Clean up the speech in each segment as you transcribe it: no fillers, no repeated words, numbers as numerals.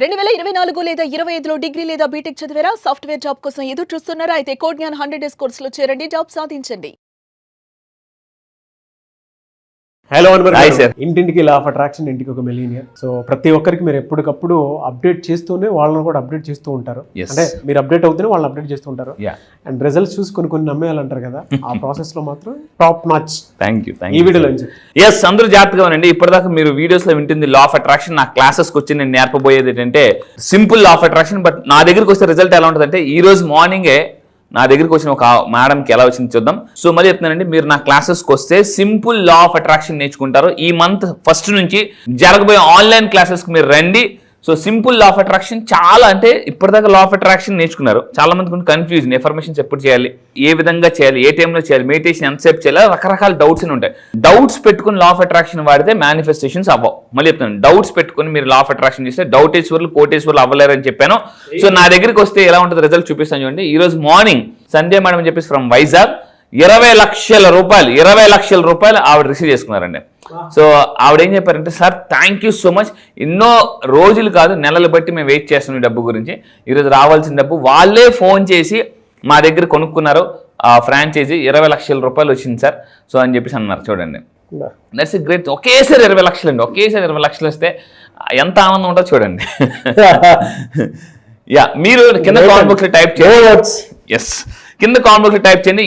2024 లేదా 25లో డిగ్రీ లేదా బీటెక్ చదివారా? సాఫ్ట్వేర్ జాబ్ కోసం ఎదురు చూస్తున్నారా? అయితే కోడ్ జ్ఞాన్ 100 డేస్ కోర్సులో చేరండి, జాబ్ సాధించండి. హలో ఇంటింటికి లా ఆఫ్ అట్రాక్షన్, ఇంటికి ఒక మిలీనియర్. సో ప్రతి ఒక్కరికి మీరు ఎప్పటికప్పుడు అప్డేట్ చేస్తూనే వాళ్ళని కూడా అప్డేట్ చేస్తూ ఉంటారు. అంటే మీరు అప్డేట్ అవుతూనే వాళ్ళని అప్డేట్ చేస్తూ ఉంటారు. అండ్ రిజల్ట్స్ చూసి కొన్ని నమ్మేయాలంటారు కదా, ఆ ప్రాసెస్ లో మాత్రం టాప్ నాచ్. థ్యాంక్ యూ ఈ వీడియోలో నుంచి అందరూ జాగ్రత్తగా ఉండండి. ఇప్పటిదాకా మీరు వీడియోస్ లో వింటుంది లా ఆఫ్ అట్రాక్షన్. నా క్లాసెస్కి వచ్చి నేను నేర్పబోయేది ఏంటంటే simple law of attraction. But నా దగ్గరికి వస్తే రిజల్ట్ ఎలా ఉంటుందంటే, ఈ రోజు మార్నింగే నా దగ్గరికి వచ్చిన ఒక మేడంకి ఎలా వచ్చింది చూద్దాం. సో మళ్ళీ చెప్తున్నానండి, మీరు నా క్లాసెస్కి వస్తే సింపుల్ లా ఆఫ్ అట్రాక్షన్ నేర్చుకుంటారు. ఈ మంత్ ఫస్ట్ నుంచి జరగబోయే ఆన్లైన్ క్లాసెస్కి మీరు రండి. So simple law of attraction చాలా, అంటే ఇప్పటిదాకా లా ఆఫ్ అట్రాక్షన్ నేర్చుకున్నారు, చాలా మందికి కన్ఫ్యూజన్, ఎఫర్మేషన్స్ ఎప్పుడు చేయాలి, ఏ విధంగా చేయాలి, ఏ టైంలో చేయాలి, మెడిటేషన్ ఎంతసేపు చేయాలి, రకరకాల డౌట్స్ అని ఉంటాయి. డౌట్స్ పెట్టుకుని లా ఆఫ్ అట్రాక్షన్ వాడితే మేనిఫెస్టేషన్స్ అవ్వవు. మళ్ళీ చెప్తాను, డౌట్స్ పెట్టుకుని మీరు లా ఆఫ్ అట్రాక్షన్ చేస్తే డౌటేశ్వర్లు కోటేశ్వర్లు అవ్వలేరని చెప్పాను. సో నా దగ్గరికి వస్తే ఎలా ఉంటుంది రిజల్ట్ చూపిస్తాను చూడండి. ఈ రోజు మార్నింగ్ సంధ్య మేడం అని చెప్పేసి ఫ్రమ్ వైజాగ్ 20 లక్షల రూపాయలు ఆవిడ రిసీవ్ చేసుకున్నారండి. సో ఆవిడ ఏం చెప్పారంటే, sir thank you so much, ఎన్నో రోజులు కాదు నెలలు బట్టి మేము వెయిట్ చేస్తున్నాం ఈ డబ్బు గురించి, ఈరోజు రావాల్సిన డబ్బు వాళ్ళే ఫోన్ చేసి మా దగ్గర కొనుక్కున్నారు, ఆ ఫ్రాంచైజీ 20 లక్షల రూపాయలు వచ్చింది సార్. సో అని చెప్పేసి అన్నారు. చూడండి, దట్స్ గ్రేట్. ఒకేసారి 20 లక్షలు అండి, ఒకేసారి 20 లక్షలు వస్తే ఎంత ఆనందం ఉంటుందో చూడండి. మీరు కింద కామెంట్ బాక్స్ లో టైప్ చేయండి. ఎస్, కింద కామెంట్ బాక్స్ లో టైప్ చేయండి.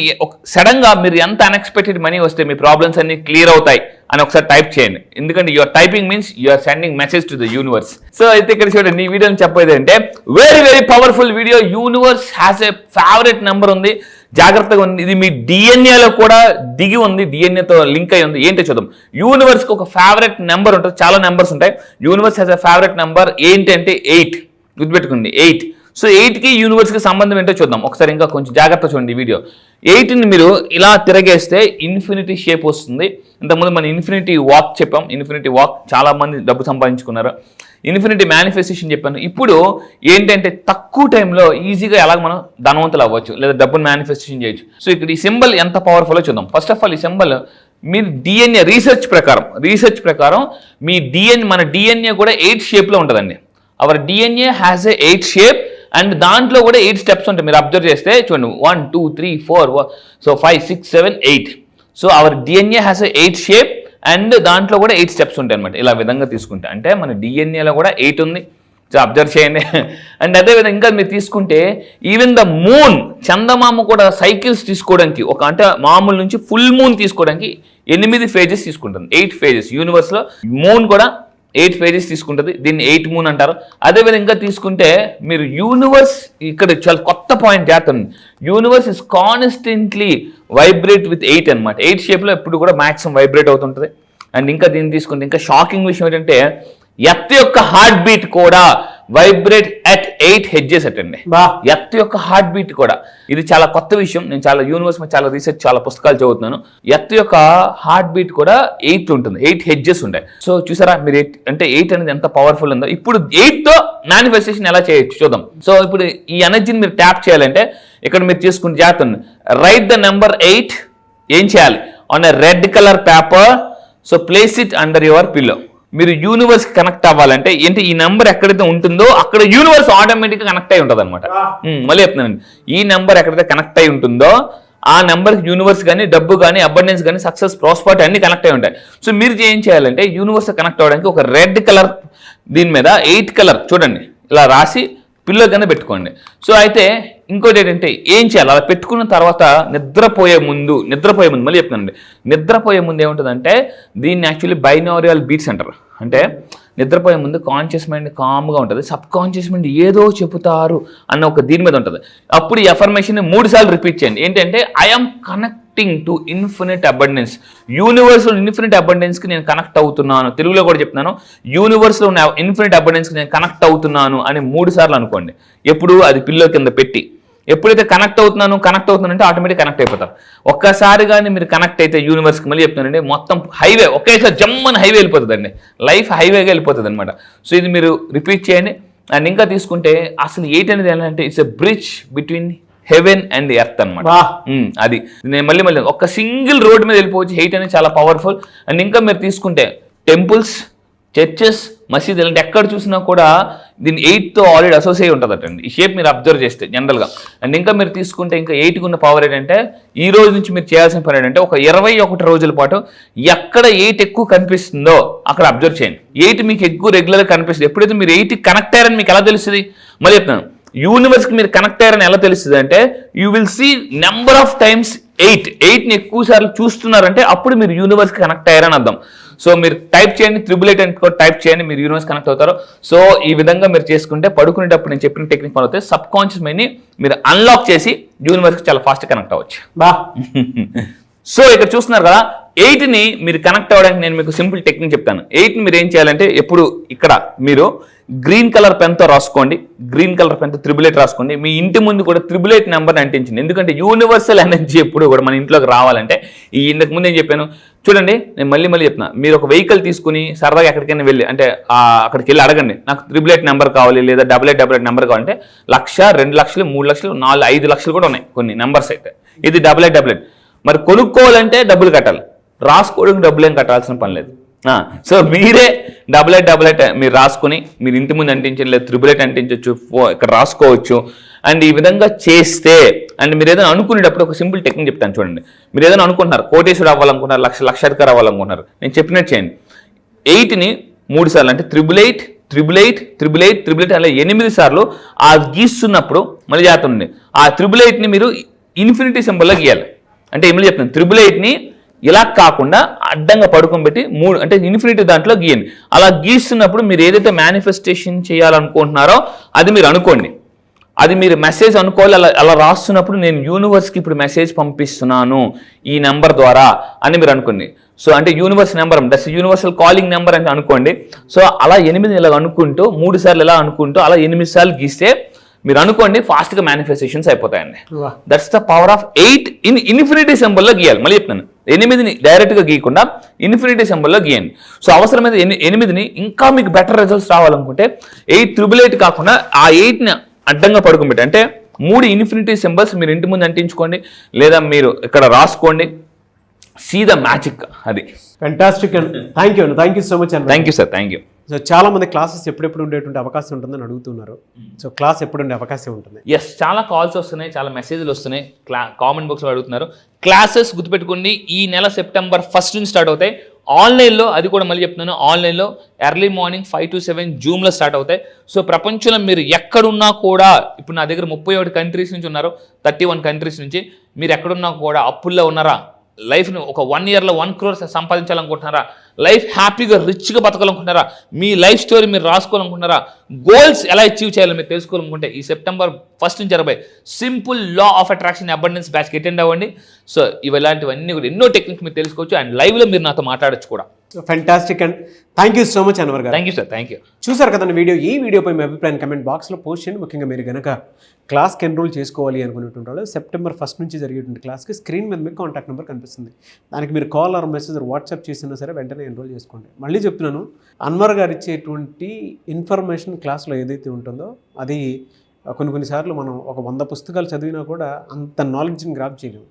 సడన్ గా మీరు ఎంత అన్ఎక్స్పెక్టెడ్ మనీ వస్తే మీ ప్రాబ్లమ్స్ అన్ని క్లియర్ అవుతాయి అని ఒకసారి టైప్ చేయండి. ఎందుకంటే your typing means you're sending message to the universe. So అయితే ఇక్కడ చూడండి, ఈ వీడియోని చెప్పేది అంటే very powerful video. Universe has a favourite number ఉంది, జాగ్రత్తగా ఉంది. ఇది మీ డిఎన్ఏలో కూడా దిగి ఉంది, డిఎన్ఏతో లింక్ అయి ఉంది. ఏంటో చూద్దాం. యూనివర్స్ కి ఒక ఫేవరెట్ నెంబర్ ఉంటుంది, చాలా నెంబర్స్ ఉంటాయి. Universe has a favourite number ఏంటంటే 8. గుర్తుపెట్టుకుంది, 8. సో 8కి యూనివర్స్కి సంబంధం ఏంటో చూద్దాం ఒకసారి. ఇంకా కొంచెం జాగ్రత్త చూడండి ఈ వీడియో. 8ని మీరు ఇలా తిరగేస్తే ఇన్ఫినిటీ షేప్ వస్తుంది. ఇంతకుముందు మనం ఇన్ఫినిటీ వాక్ చెప్పాం. ఇన్ఫినిటీ వాక్ చాలా మంది డబ్బు సంపాదించుకున్నారు. ఇన్ఫినిటీ మేనిఫెస్టేషన్ చెప్పాను. ఇప్పుడు ఏంటంటే తక్కువ టైంలో ఈజీగా ఎలాగ మనం ధనవంతులు అవ్వచ్చు లేదా డబ్బును మేనిఫెస్టేషన్ చేయొచ్చు. సో ఇక్కడ ఈ సింబల్ ఎంత పవర్ఫుల్లో చూద్దాం. ఫస్ట్ ఆఫ్ ఆల్ ఈ సింబల్ మీరు డిఎన్ఏ రీసెర్చ్ ప్రకారం మీ మన డిఎన్ఏ కూడా 8 షేప్లో ఉంటుందండి. Our DNA has a 8 shape and దాంట్లో కూడా 8 స్టెప్స్ ఉంటాయి. మీరు అబ్జర్వ్ చేస్తే చూడండి, 1 2 3 4 so 5 6 7 8. So our DNA has a 8 shape and దాంట్లో కూడా 8 స్టెప్స్ ఉంటాయి అనమాట. ఇలా విధంగా తీసుకుంటే అంటే మన డిఎన్ఏలో కూడా 8 ఉంది. సో అబ్జర్వ్ చేయండి. అండ్ అదేవిధంగా ఇంకా మీరు తీసుకుంటే ఈవెన్ ద మూన్, చందమామ కూడా సైకిల్స్ తీసుకోవడానికి అంటే మామూలు నుంచి ఫుల్ మూన్ తీసుకోవడానికి 8 ఫేజెస్ తీసుకుంటుంది. 8 ఫేజెస్ యూనివర్స్లో మూన్ కూడా 8 ఫేజెస్ తీసుకుంటుంది. దీన్ని 8 మూన్ అంటారు. అదేవిధంగా తీసుకుంటే మీరు యూనివర్స్, ఇక్కడ చాలా కొత్త పాయింట్ చేస్తుంది. Universe is constantly vibrate with 8 అనమాట. 8 షేప్లో ఎప్పుడు కూడా మ్యాక్సిమం వైబ్రేట్ అవుతుంటుంది. అండ్ ఇంకా దీన్ని తీసుకుంటే ఇంకా షాకింగ్ విషయం ఏంటంటే ఎర్త్ యొక్క హార్ట్ బీట్ కూడా వైబ్రేట్ అట్ 8 హెడ్జెస్ అటండి. ఎర్త్ యొక్క హార్ట్ బీట్ కూడా, ఇది చాలా కొత్త విషయం. నేను చాలా యూనివర్స్ మీద చాలా రీసెర్చ్, చాలా పుస్తకాలు చదువుతున్నాను. ఎర్త్ యొక్క హార్ట్ బీట్ కూడా 8 ఉంటుంది, 8 హెడ్జెస్ ఉంటాయి. సో చూసారా మీరు 8 అంటే 8 అనేది ఎంత పవర్ఫుల్ ఉందో. ఇప్పుడు 8తో మేనిఫెస్టేషన్ ఎలా చేయొచ్చు చూద్దాం. సో ఇప్పుడు ఈ ఎనర్జీని మీరు ట్యాప్ చేయాలంటే ఇక్కడ మీరు తీసుకుని జాగ్రత్త, రైట్ ద నెంబర్ 8. ఏం చేయాలి? On a red colour paper. So place it under your pillow. మీరు యూనివర్స్ కనెక్ట్ అవ్వాలంటే ఏంటి, ఈ నెంబర్ ఎక్కడైతే ఉంటుందో అక్కడ యూనివర్స్ ఆటోమేటిక్గా కనెక్ట్ అయి ఉంటుంది అనమాట. మళ్ళీ చెప్తున్నానండి, ఈ నెంబర్ ఎక్కడైతే కనెక్ట్ అయి ఉంటుందో ఆ నెంబర్కి యూనివర్స్ కానీ, డబ్బు కానీ, అబండెన్స్ కానీ, సక్సెస్, ప్రాస్పరిటీ అన్ని కనెక్ట్ అయి ఉంటాయి. సో మీరు ఏం చేయాలంటే యూనివర్స్ కనెక్ట్ అవ్వడానికి ఒక రెడ్ కలర్ దీని మీద 8 కలర్ చూడండి ఇలా రాసి పిల్లో కింద పెట్టుకోండి. సో అయితే ఇంకోటి ఏంటంటే ఏం చేయాలి, అలా పెట్టుకున్న తర్వాత నిద్రపోయే ముందు మళ్ళీ చెప్తానండి, నిద్రపోయే ముందు ఏముంటుందంటే దీన్ని యాక్చువల్లీ బైనారియల్ బీట్స్ అంటారు. అంటే నిద్రపోయే ముందు కాన్షియస్ మైండ్ కామ్గా ఉంటుంది, సబ్ కాన్షియస్ మైండ్ ఏదో చెబుతారు అన్న ఒక దీని మీద ఉంటుంది. అప్పుడు ఈ అఫర్మేషన్ 3 సార్లు రిపీట్ చేయండి. ఏంటంటే I'm connecting to infinite abundance. యూనివర్స్లో ఇన్ఫినిట్ అబండెన్స్కి నేను కనెక్ట్ అవుతున్నాను. తెలుగులో కూడా చెప్తున్నాను, యూనివర్స్లో ఉన్న ఇన్ఫినిట్ అబండెన్స్కి నేను కనెక్ట్ అవుతున్నాను అని 3 సార్లు అనుకోండి. ఎప్పుడు అది పిల్లో కింద పెట్టి. ఎప్పుడైతే కనెక్ట్ అవుతున్నాను అంటే ఆటోమేటిక్ కనెక్ట్ అయిపోతారు. ఒక్కసారి కానీ మీరు కనెక్ట్ అయితే యూనివర్స్కి, మళ్ళీ చెప్తున్నానండి, మొత్తం హైవే ఒకేసారి జమ్మని హైవే వెళ్ళిపోతుందండి. లైఫ్ హైవేగా వెళ్ళిపోతుంది అనమాట. సో ఇది మీరు రిపీట్ చేయండి. అండ్ ఇంకా తీసుకుంటే అసలు 8 అనేది ఏంటంటే it's a bridge between heaven and earth అనమాట. అది నేను మళ్ళీ ఒక సింగిల్ రోడ్ మీద వెళ్ళిపోవచ్చు. 8 అనేది చాలా పవర్ఫుల్. అండ్ ఇంకా మీరు తీసుకుంటే టెంపుల్స్, చర్చెస్, మసీదు ఇలాంటి ఎక్కడ చూసినా కూడా దీని 8తో ఆల్రెడీ అసోసియేట్ ఉంటుందటండి. ఈ షేప్ మీరు అబ్జర్వ్ చేస్తే జనరల్గా. అండ్ ఇంకా మీరు తీసుకుంటే ఇంకా 8కి ఉన్న పవర్ ఏంటంటే ఈ రోజు నుంచి మీరు చేయాల్సిన పని ఏంటంటే ఒక 21 రోజుల పాటు ఎక్కడ 8 ఎక్కువ కనిపిస్తుందో అక్కడ అబ్జర్వ్ చేయండి. 8 మీకు ఎక్కువ రెగ్యులర్గా కనిపిస్తుంది. ఎప్పుడైతే మీరు 8కి కనెక్ట్ అయ్యారని మీకు ఎలా తెలుస్తుంది? మళ్ళీ చెప్తాను, యూనివర్స్కి మీరు కనెక్ట్ అయ్యారని ఎలా తెలుస్తుంది అంటే you will see number of times 8ని ఎక్కువ సార్లు చూస్తున్నారంటే అప్పుడు మీరు యూనివర్స్కి కనెక్ట్ అయ్యారని అర్థం. సో మీరు టైప్ చేయండి 888 అని టైప్ చేయండి, మీరు యూనివర్స్ కనెక్ట్ అవుతారు. సో ఈ విధంగా మీరు చేసుకుంటే పడుకునేటప్పుడు నేను చెప్పిన టెక్నిక్ ఫాలో అయితే సబ్ కాన్షియస్ మైండ్ని మీరు అన్లాక్ చేసి యూనివర్స్కి చాలా ఫాస్ట్ కనెక్ట్ అవ్వచ్చు. బా సో ఇక్కడ చూస్తున్నారు కదా, 8ని మీరు కనెక్ట్ అవ్వడానికి నేను మీకు సింపుల్ టెక్నిక్ చెప్తాను. 8ని మీరు ఏం చేయాలంటే ఎప్పుడు ఇక్కడ మీరు గ్రీన్ కలర్ పెన్తో రాసుకోండి. గ్రీన్ కలర్ పెన్తో 888 రాసుకోండి. మీ ఇంటి ముందు కూడా 888 నెంబర్ని అంటించండి. ఎందుకంటే యూనివర్సల్ ఎనర్జీ ఎప్పుడు కూడా మన ఇంట్లోకి రావాలంటే ఈ ఇంతకు ముందు ఏం చెప్పాను చూడండి, నేను మళ్ళీ చెప్తున్నా. మీరు ఒక వెహికల్ తీసుకుని సరదాగా ఎక్కడికైనా వెళ్ళి అంటే అక్కడికి వెళ్ళి అడగండి, నాకు 888 నెంబర్ కావాలి లేదా 8888 నెంబర్ కావాలంటే 1,00,000, 2,00,000, 3,00,000, 4, 5 లక్షలు కూడా ఉన్నాయి కొన్ని నెంబర్స్ అయితే. ఇది 8888. మరి కొనుక్కోవాలంటే డబ్బులు కట్టాలి, రాసుకోవడానికి డబ్బులు ఏం కట్టాల్సిన పని లేదు. సో మీరే 8888 మీరు రాసుకుని మీరు ఇంటి ముందు అంటించండి, లేదా 888 అంటించవచ్చు, ఇక్కడ రాసుకోవచ్చు. అండ్ ఈ విధంగా చేస్తే అండ్ మీరు ఏదైనా అనుకునేటప్పుడు ఒక సింపుల్ టెక్నిక్ చెప్తాను చూడండి. మీరు ఏదైనా అనుకుంటున్నారు, కోటేశ్వరుడు అవ్వాలనుకుంటున్నారు, లక్షాధికారి అవ్వాలనుకుంటున్నారు, నేను చెప్పినట్టు చేయండి. 8ని 3 సార్లు అంటే 888 అలా 8 సార్లు ఆ గీస్తున్నప్పుడు మళ్ళీ జాగ్రత్త ఉంది. ఆ 888ని మీరు ఇన్ఫినిటీ సింబల్లో గీయాలి. అంటే ఏమని చెప్తాను, 888ని ఇలా కాకుండా అడ్డంగా పడుకోబెట్టి 3 అంటే ఇన్ఫినిటీ దాంట్లో గీయండి. అలా గీస్తున్నప్పుడు మీరు ఏదైతే మేనిఫెస్టేషన్ చేయాలనుకుంటున్నారో అది మీరు అనుకోండి. అది మీరు మెసేజ్ అనుకోవాలి. అలా రాస్తున్నప్పుడు నేను యూనివర్స్కి ఇప్పుడు మెసేజ్ పంపిస్తున్నాను ఈ నెంబర్ ద్వారా అని మీరు అనుకోండి. సో అంటే universe number that's universal calling number అని అనుకోండి. సో అలా 8 ఇలా అనుకుంటూ 3 సార్లు ఇలా అనుకుంటూ అలా 8 సార్లు గీస్తే మీరు అనుకోండి ఫాస్ట్గా మేనిఫెస్టేషన్స్ అయిపోతాయండి. That's the power of 8 in infinity సింబల్లో గీయాలి. మళ్ళీ చెప్తాను, 8ని డైరెక్ట్గా గీయకుండా ఇన్ఫినిటీ సింబల్లో గీయండి. సో అవసరమైతే 8ని ఇంకా మీకు బెటర్ రిజల్ట్స్ రావాలనుకుంటే 888 కాకుండా ఆ 8ని అడ్డంగా పడుకోబెట్టి అంటే 3 ఇన్ఫినిటీ సింబల్స్ మీరు ఇంటి ముందు అంటించుకోండి, లేదా మీరు ఇక్కడ రాసుకోండి. See the magic. అది ఫ్యాంటాస్టిక్ అండి. థ్యాంక్ యూ సో మచ్ అండి. Thank you sir, thank you. So చాలా మంది క్లాసెస్ ఎప్పుడెప్పుడు ఉండేటువంటి అవకాశం ఉంటుందని అడుగుతున్నారు. సో క్లాస్ ఎప్పుడు ఉండే అవకాశం ఉంటుంది? ఎస్, చాలా కాల్స్ వస్తున్నాయి, చాలా మెసేజ్లు వస్తున్నాయి, కామెంట్ బాక్స్లో అడుగుతున్నారు. క్లాసెస్ గుర్తుపెట్టుకోండి, ఈ నెల సెప్టెంబర్ 1 నుంచి స్టార్ట్ అవుతాయి. ఆన్లైన్లో, అది కూడా మళ్ళీ చెప్తున్నాను, ఆన్లైన్లో ఎర్లీ మార్నింగ్ 5 to 7 జూమ్లో స్టార్ట్ అవుతాయి. సో ప్రపంచంలో మీరు ఎక్కడున్నా కూడా, ఇప్పుడు నా దగ్గర 31 కంట్రీస్ నుంచి ఉన్నారు, 31 కంట్రీస్ నుంచి. మీరు ఎక్కడున్నా కూడా అప్పుల్లో ఉన్నారా, లైఫ్ని ఒక 1 yearలో 1 crore సంపాదించాలనుకుంటున్నారా, లైఫ్ హ్యాపీగా రిచ్గా బతకాలనుకుంటున్నారా, మీ లైఫ్ స్టోరీ మీరు రాసుకోవాలనుకుంటున్నారా, గోల్స్ ఎలా అచీవ్ చేయాలో మీరు తెలుసుకోవాలనుకుంటే ఈ సెప్టెంబర్ 1 నుంచి 20 simple law of attraction abundance బ్యాచ్కి అటెండ్ అవ్వండి. సో ఇలాంటివన్నీ కూడా ఎన్నో టెక్నిక్స్ మీరు తెలుసుకోవచ్చు. అండ్ లైవ్లో మీరు నాతో మాట్లాడచ్చు కూడా. Fantastic and thank you so much Anwar garu. Thank you sir, thank you. చూసారు కదండి వీడియో. ఈ వీడియోపై మీ అభిప్రాయాన్ని కమెంట్ బాక్స్లో పోస్ట్ చేయండి. ముఖ్యంగా మీరు కనుక క్లాస్కి ఎన్రోల్ చేసుకోవాలి అనుకునేటువంటి వాళ్ళు సెప్టెంబర్ 1 నుంచి జరిగేటువంటి క్లాస్కి స్క్రీన్ మీద మీకు కాంటాక్ట్ నెంబర్ కనిపిస్తుంది. దానికి మీరు కాల్ ఆర్ మెసేజ్ వాట్సాప్ చేసినా సరే వెంటనే ఎన్రోల్ చేసుకోండి. మళ్ళీ చెప్తున్నాను, అన్వర్ గారు ఇచ్చేటువంటి ఇన్ఫర్మేషన్ క్లాస్లో ఏదైతే ఉంటుందో అది కొన్నిసార్లు మనం ఒక 100 పుస్తకాలు చదివినా కూడా అంత నాలెడ్జ్ని గ్రాప్ చేయలేము.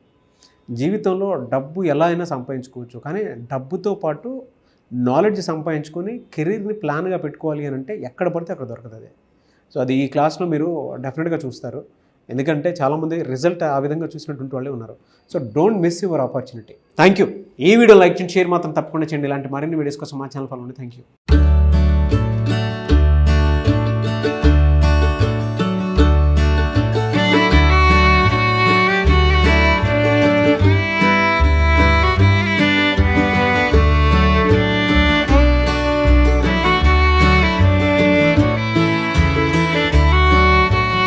జీవితంలో డబ్బు ఎలా అయినా సంపాదించుకోవచ్చు, కానీ డబ్బుతో పాటు నాలెడ్జ్ సంపాదించుకొని కెరీర్ని ప్లాన్గా పెట్టుకోవాలి అని అంటే ఎక్కడ పడితే అక్కడ దొరకదు. సో అది ఈ క్లాస్లో మీరు డెఫినెట్గా చూస్తారు. ఎందుకంటే చాలామంది రిజల్ట్ ఆ విధంగా చూసినటువంటి వాళ్ళే ఉన్నారు. So don't miss your opportunity. Thank you. ఈ వీడియో లైక్ చేయండి, షేర్ మాత్రం తప్పకుండా చేయండి. ఇలాంటి మరిన్ని వీడియోస్ కోసం మా ఛానల్ ఫాలో అవ్వండి. Thank you.